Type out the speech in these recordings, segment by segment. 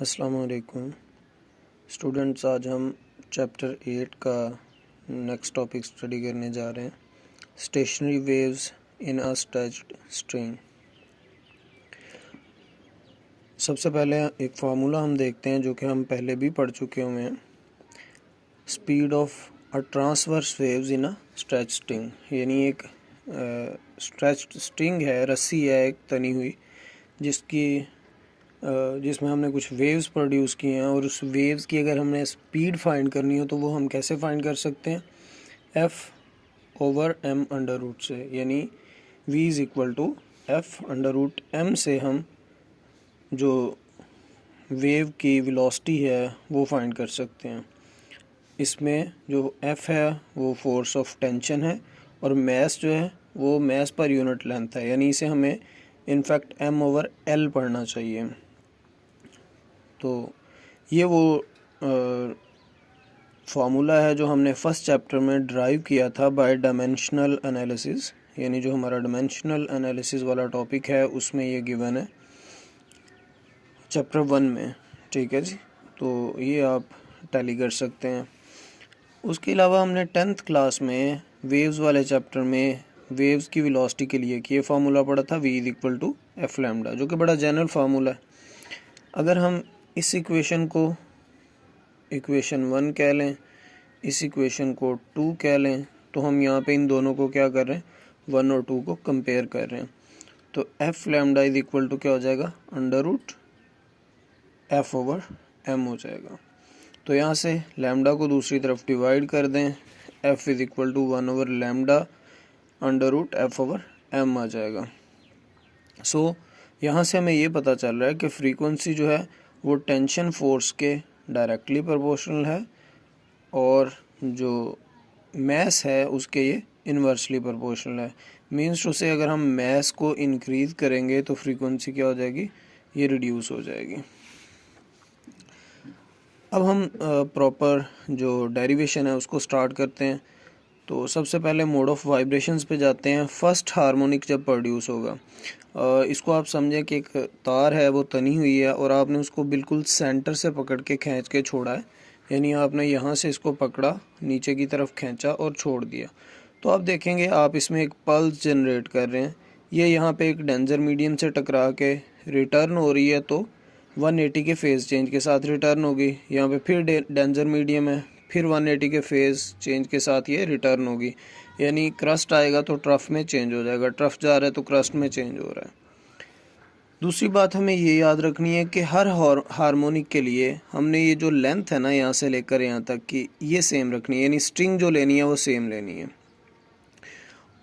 अस्सलाम वालेकुम स्टूडेंट्स, आज हम चैप्टर 8 का नेक्स्ट टॉपिक स्टडी करने जा रहे हैं, stationery waves in a stretched string. सबसे पहले एक फार्मूला हम देखते हैं जो कि हम पहले भी पढ़ चुके हुए हैं। Speed of a transverse waves in a stretched string, यानी एक स्ट्रेच्ड स्ट्रिंग है, रस्सी है एक तनी हुई, जिसमें हमने कुछ वेव्स प्रोड्यूस किए हैं, और उस वेव्स की अगर हमने स्पीड फाइंड करनी हो तो वो हम कैसे फाइंड कर सकते हैं, F/m से, यानी V is equal to F/m से हम जो वेव की वेलोसिटी है वो फाइंड कर सकते हैं। इसमें जो F है वो फोर्स ऑफ टेंशन है, और मैस जो है वो मैस पर यूनिट लेंथ है, यानी इसे हमें इनफैक्ट M/L पढ़ना चाहिए। तो ये वो फार्मूला है जो हमने फर्स्ट चैप्टर में ड्राइव किया था बाय डायमेंशनल एनालिसिस, यानी जो हमारा डायमेंशनल एनालिसिस वाला टॉपिक है उसमें ये गिवन है चैप्टर 1 में। ठीक है जी, तो ये आप टैली कर सकते हैं। उसके अलावा हमने 10th क्लास में वेव्स वाले चैप्टर में वेव्स की वेलोसिटी के लिए ये फार्मूला पढ़ा था, V is equal to F lambda, जो कि बड़ा जनरल फार्मूला है। अगर हम इस इक्वेशन को इक्वेशन 1 कह लें, इस इक्वेशन को 2 कह लें, तो हम यहाँ पे इन दोनों को क्या कर रहे हैं, 1 और 2 को कंपेयर कर रहे हैं। तो F lambda is equal to क्या हो जाएगा, √F/m हो जाएगा। तो यहाँ से लैम्डा को दूसरी तरफ डिवाइड कर दें, F is equal to 1/λ √F/m आ जाएगा। सो यहाँ से हमें ये पता चल रहा है कि फ्रीक्वेंसी जो है वो टेंशन फोर्स के डायरेक्टली प्रोपोर्शनल है, और जो मैस है उसके ये इन्वर्सली प्रोपोर्शनल है। मीन्स टू से अगर हम मैस को इंक्रीज करेंगे तो फ्रीक्वेंसी क्या हो जाएगी, ये रिड्यूस हो जाएगी। अब हम प्रॉपर जो डेरिवेशन है उसको स्टार्ट करते हैं। तो सबसे पहले मोड ऑफ वाइब्रेशंस पे जाते हैं। फर्स्ट हार्मोनिक जब प्रोड्यूस होगा, इसको आप समझें कि एक तार है वो तनी हुई है, और आपने उसको बिल्कुल सेंटर से पकड़ के खींच के छोड़ा है, यानी आपने यहाँ से इसको पकड़ा, नीचे की तरफ खींचा और छोड़ दिया। तो आप देखेंगे आप इसमें एक पल्स जनरेट कर रहे हैं। ये यहाँ पे एक डेंजर मीडियम से टकरा के रिटर्न हो रही है, तो 180 के फेज़ चेंज के साथ रिटर्न होगी। यहाँ पे फिर डेंजर मीडियम है, फिर 180 के फेज़ चेंज के साथ ये रिटर्न होगी, यानी क्रस्ट आएगा तो ट्रफ में चेंज हो जाएगा, ट्रफ जा रहा है तो क्रस्ट में चेंज हो रहा है। दूसरी बात हमें ये याद रखनी है कि हर हार्मोनिक के लिए हमने ये जो लेंथ है ना, यहाँ से लेकर यहाँ तक की, ये सेम रखनी है, यानी स्ट्रिंग जो लेनी है वो सेम लेनी है।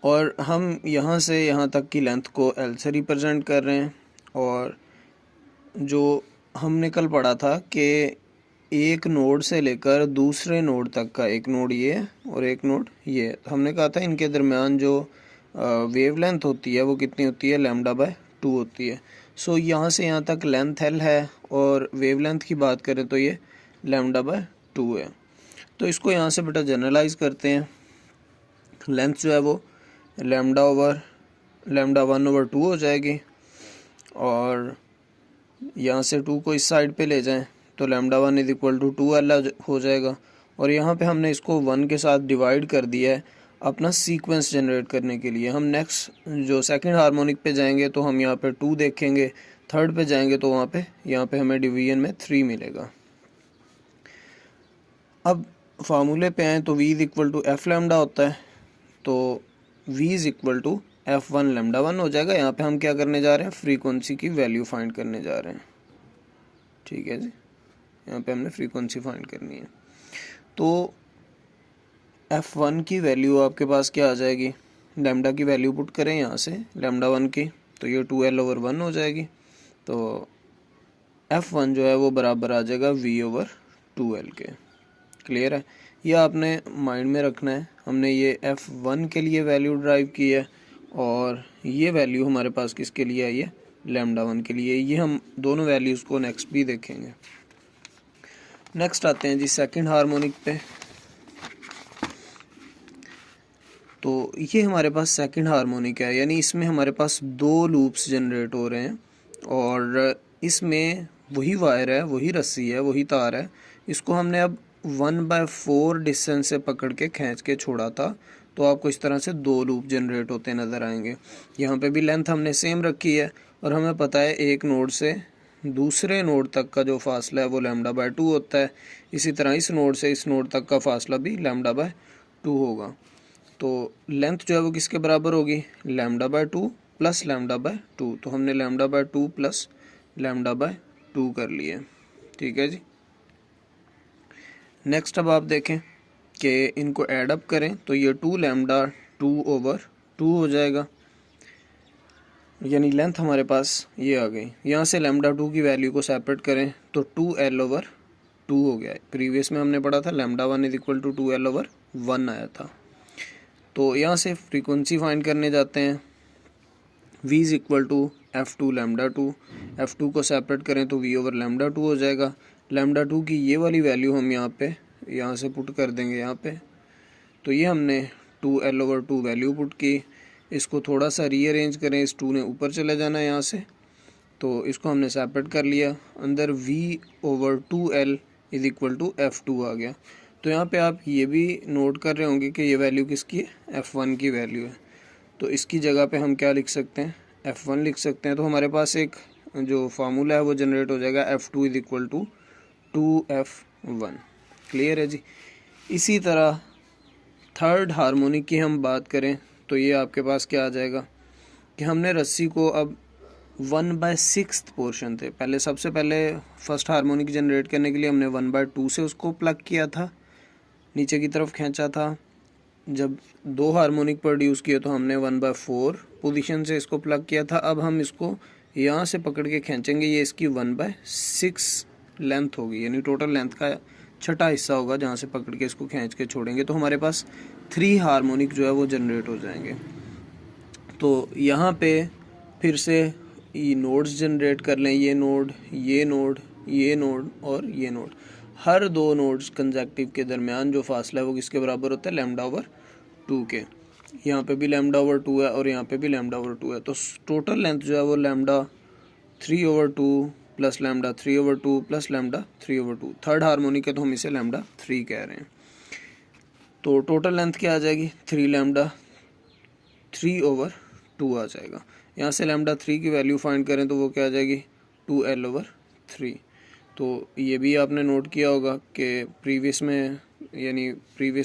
और हम यहाँ से यहाँ तक की लेंथ को L से रिप्रेजेंट कर रहे हैं। और जो हमने कल पढ़ा था कि एक नोड से लेकर दूसरे नोड तक का, एक नोड ये और एक नोड ये, हमने कहा था इनके दरमियान जो वेवलेंथ होती है वो कितनी होती है, λ/2 होती है। सो यहाँ से यहाँ तक लेंथ L है, और वेवलेंथ की बात करें तो ये λ/2 है। तो इसको यहाँ से बेटा जनरलाइज करते हैं। लेंथ जो है वो λ/1/2 हो जाएगी, और यहाँ से 2 को इस साइड पे ले जाएं तो λ1 इज इक्वल टू 2L हो जाएगा। और यहाँ पे हमने इसको 1 के साथ डिवाइड कर दिया है अपना सीक्वेंस जनरेट करने के लिए। हम नेक्स्ट जो सेकंड हार्मोनिक पे जाएंगे तो हम यहाँ पे 2 देखेंगे, थर्ड पे जाएंगे तो यहाँ पे हमें डिवीजन में 3 मिलेगा। अब फार्मूले पे आए तो V is equal to F lambda होता है, तो V is equal to F1 λ1 हो जाएगा। यहाँ पे हम क्या करने जा रहे हैं, फ्रीक्वेंसी की वैल्यू फाइंड करने जा रहे हैं। ठीक है जी, यहाँ पे हमने फ्रीक्वेंसी फाइंड करनी है। तो F1 की वैल्यू आपके पास क्या आ जाएगी, लैम्डा की वैल्यू पुट करें यहाँ से λ1 की, तो ये 2L/1 हो जाएगी। तो F1 जो है वो बराबर आ जाएगा V/2L के। क्लियर है, ये आपने माइंड में रखना है। हमने ये F1 के लिए वैल्यू ड्राइव की है, और ये वैल्यू हमारे पास किसके लिए आई है, λ1 के लिए। ये हम दोनों वैल्यूज़ को नेक्स्ट भी देखेंगे। नेक्स्ट आते हैं जी सेकंड हार्मोनिक पे। तो ये हमारे पास सेकंड हार्मोनिक है, यानी इसमें हमारे पास 2 लूप्स जनरेट हो रहे हैं, और इसमें वही वायर है, वही रस्सी है, वही तार है, इसको हमने अब 1/4 डिस्टेंस से पकड़ के खींच के छोड़ा था, तो आपको इस तरह से 2 लूप जनरेट होते नज़र आएंगे। यहाँ पे भी लेंथ हमने सेम रखी है और हमें पता है एक नोड से दूसरे नोड तक का जो फासला है वो λ/2 होता है। इसी तरह इस नोड से इस नोड तक का फासला भी λ/2 होगा। तो लेंथ जो है वो किसके बराबर होगी, λ/2 प्लस λ/2। तो हमने λ/2 प्लस λ/2 कर लिए, ठीक है जी। नेक्स्ट अब आप देखें कि इनको ऐड अप करें तो ये 2λ/2 हो जाएगा, यानी लेंथ हमारे पास ये आ गई। यहाँ से λ/2 की वैल्यू को सेपरेट करें तो 2l/2 हो गया है। प्रीवियस में हमने पढ़ा था λ1 = 2l/1 आया था। तो यहाँ से फ्रीक्वेंसी फाइंड करने जाते हैं, v = f2λ2। f2 को सेपरेट करें तो v/λ2 हो जाएगा। λ2 की ये वाली वैल्यू हम यहाँ से पुट कर देंगे यहाँ पे। तो ये हमने 2l/2 वैल्यू पुट की। इसको थोड़ा सा रीअरेंज करें, इस 2 ने ऊपर चले जाना है यहाँ से, तो इसको हमने सेपरेट कर लिया। अंदर v/2l = f2 आ गया। तो यहाँ पे आप ये भी नोट कर रहे होंगे कि ये वैल्यू किसकी है, f1 की वैल्यू है। तो इसकी जगह पे हम क्या लिख सकते हैं, f1 लिख सकते हैं। तो हमारे पास एक जो फार्मूला है वो जनरेट हो जाएगा, f2 = 2f1। क्लियर है जी। इसी तरह थर्ड हार्मोनिक की हम बात करें तो ये आपके पास क्या आ जाएगा कि हमने रस्सी को अब 1/6 पोर्शन थे, पहले सबसे पहले फर्स्ट हार्मोनिक जनरेट करने के लिए हमने 1/2 से उसको प्लग किया था, नीचे की तरफ खींचा था। जब 2 हार्मोनिक प्रोड्यूस किए तो हमने 1/4 पोजीशन से इसको प्लग किया था। अब हम इसको यहाँ से पकड़ के खींचेंगे, ये इसकी 1/6 लेंथ होगी, यानी टोटल लेंथ का छठा हिस्सा होगा जहाँ से पकड़ के इसको खींच के छोड़ेंगे। तो हमारे पास 3 हार्मोनिक जो है वो जनरेट हो जाएंगे। तो यहाँ पे फिर से ये नोड्स जनरेट कर लें, ये नोड, ये नोड, ये नोड और ये नोड। हर 2 नोड्स कंजेक्टिव के दरमियान जो फासला है वो किसके बराबर होता है, λ/2 के। यहाँ पे भी λ/2 है और यहाँ पे भी λ/2 है। तो टोटल लेंथ जो है वो λ3/2 प्लस λ3/2 प्लस λ3/2। थर्ड हार्मोनिक है तो हम इसे λ3 कह रहे हैं। तो टोटल लेंथ क्या आ जाएगी, 3λ3/2 आ जाएगा। यहाँ से λ3 की वैल्यू फाइंड करें तो वो क्या आ जाएगी, 2l/3। तो ये भी आपने नोट किया होगा कि प्रीवियस में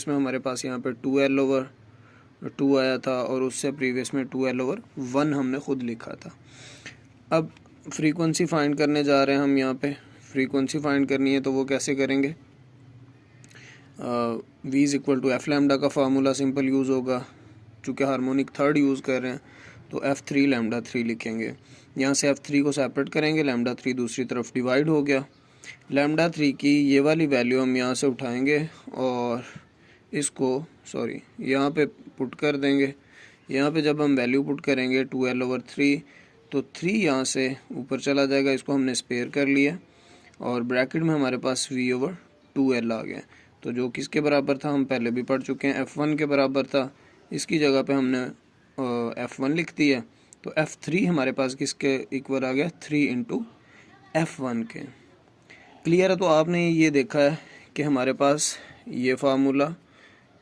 हमारे पास यहाँ पे 2l/2 आया था और उससे प्रीवियस में 2l/1 हमने खुद लिखा था। अब फ्रीक्वेंसी फाइंड करने जा रहे हैं हम। यहाँ पे फ्रीक्वेंसी फाइंड करनी है तो वो कैसे करेंगे, v = f λ का फार्मूला सिंपल यूज़ होगा। चूँकि हार्मोनिक थर्ड यूज़ कर रहे हैं तो f3λ3 लिखेंगे। यहाँ से f3 को सेपरेट करेंगे, λ3 दूसरी तरफ डिवाइड हो गया। λ3 की ये वाली वैल्यू हम यहाँ से उठाएंगे और इसको यहाँ पे पुट कर देंगे। यहाँ पे जब हम वैल्यू पुट करेंगे 2l/3 तो 3 यहाँ से ऊपर चला जाएगा, इसको हमने स्पेयर कर लिया और ब्रैकेट में हमारे पास v/2l आ गया। तो जो किसके बराबर था हम पहले भी पढ़ चुके हैं, f1 के बराबर था। इसकी जगह पे हमने f1 लिख दिया। तो f3 हमारे पास किसके इक्वल आ गया, 3 × f1 के। क्लियर है। तो आपने ये देखा है कि हमारे पास ये फार्मूला,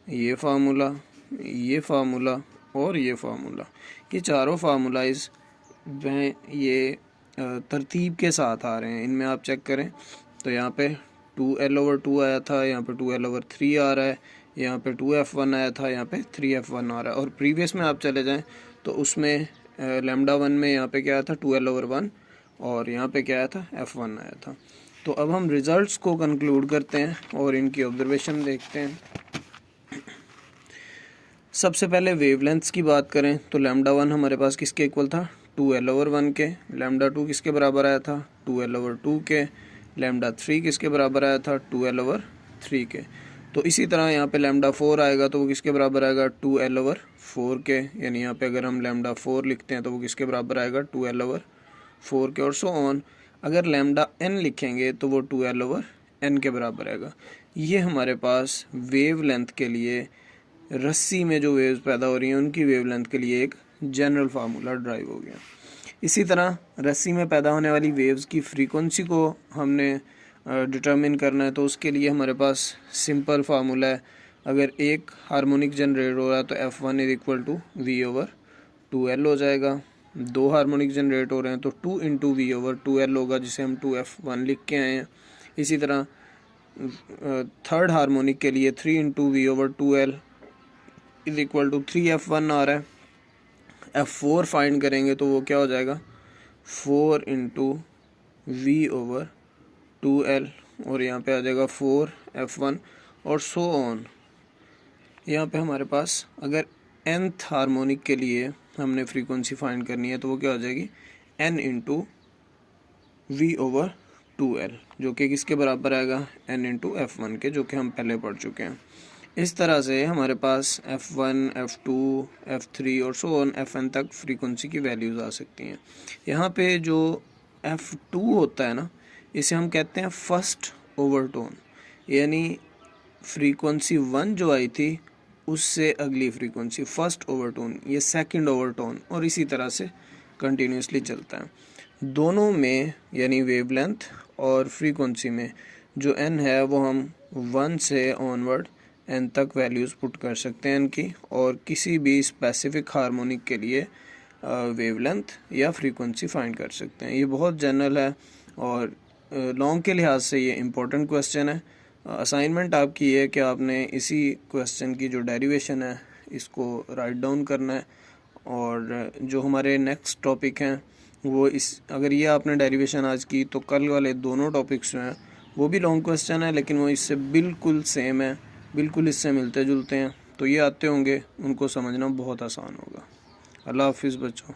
ये फार्मूला, ये फार्मूला और ये फार्मूला, ये चारों फार्मूलाइज वह ये तरतीब के साथ आ रहे हैं। इनमें आप चेक करें तो यहाँ पे 2l/2 आया था, यहाँ पे 2l/3 आ रहा है, यहाँ पे 2f1 आया था, यहाँ पे 3f1 आ रहा है। और प्रीवियस में आप चले जाएं तो उसमें λ1 में यहाँ पे क्या आया था, 2l/1 और यहाँ पे क्या आया था, f1 आया था। तो अब हम रिज़ल्ट्स को कंक्लूड करते हैं और इनकी ऑब्जर्वेशन देखते हैं। सबसे पहले वेवलेंथ्स की बात करें तो λ1 हमारे पास किसके इक्वल था, 2l/1 के। λ2 किसके बराबर आया था, 2l/2 के। λ3 किसके बराबर आया था, 2l/3 के। तो इसी तरह यहाँ पे λ4 आएगा तो वो किसके बराबर आएगा, 2l/4 के। यानी यहाँ पे अगर हम λ4 लिखते हैं तो वो किसके बराबर आएगा, 2l/4 के। और सो ऑन। अगर λn लिखेंगे तो वो 2l/n के बराबर आएगा। ये हमारे पास वेव लेंथ के लिए, रस्सी में जो वेव्स पैदा हो रही हैं उनकी वेवलेंथ के लिए एक जनरल फार्मूला ड्राइव हो गया। इसी तरह रस्सी में पैदा होने वाली वेव्स की फ्रीक्वेंसी को हमने डिटरमिन करना है, तो उसके लिए हमारे पास सिंपल फार्मूला है। अगर एक हार्मोनिक जनरेट हो रहा है तो F1 is equal to V/2L हो जाएगा। दो हार्मोनिक जनरेट हो रहे हैं तो 2 इंटू V/2L होगा, जिसे हम 2F1 लिख के आए हैं। इसी तरह थर्ड हार्मोनिक के लिए 3 into V/2L is equal to 3F1 आ रहा है। F4 फाइंड करेंगे तो वो क्या हो जाएगा, 4 इंटू V/2L, और यहाँ पे आ जाएगा 4F1 और सो ऑन। यहाँ पे हमारे पास अगर nth हार्मोनिक के लिए हमने फ्रीक्वेंसी फाइंड करनी है तो वो क्या हो जाएगी, n इंटू V/2L, जो कि किसके बराबर आएगा, n इंटू F1 के, जो कि हम पहले पढ़ चुके हैं। इस तरह से हमारे पास F1, F2, F3 और सो ऑन Fn तक फ्रीक्वेंसी की वैल्यूज़ आ सकती हैं। यहाँ पे जो F2 होता है ना, इसे हम कहते हैं फर्स्ट ओवरटोन, यानी फ्रीक्वेंसी 1 जो आई थी उससे अगली फ्रीक्वेंसी फर्स्ट ओवरटोन, ये सेकंड ओवरटोन, और इसी तरह से कंटिन्यूसली चलता है। दोनों में यानी वेवलेंथ और फ्रीक्वेंसी में जो n है वो हम 1 से ऑनवर्ड n तक वैल्यूज़ पुट कर सकते हैं n की, और किसी भी स्पेसिफिक हार्मोनिक के लिए वेवलेंथ या फ्रीक्वेंसी फाइंड कर सकते हैं। ये बहुत जनरल है और लॉन्ग के लिहाज से ये इम्पोर्टेंट क्वेश्चन है। असाइनमेंट आपकी है कि आपने इसी क्वेश्चन की जो डेरिवेशन है इसको राइट डाउन करना है, और जो हमारे नेक्स्ट टॉपिक हैं वो अगर ये आपने डेरिवेशन आज की तो कल वाले दोनों टॉपिक्स जो हैं वो भी लॉन्ग क्वेश्चन है, लेकिन वो इससे बिल्कुल सेम है, बिल्कुल इससे मिलते जुलते हैं, तो ये आते होंगे, उनको समझना बहुत आसान होगा। अल्लाह हाफिज़ बच्चों।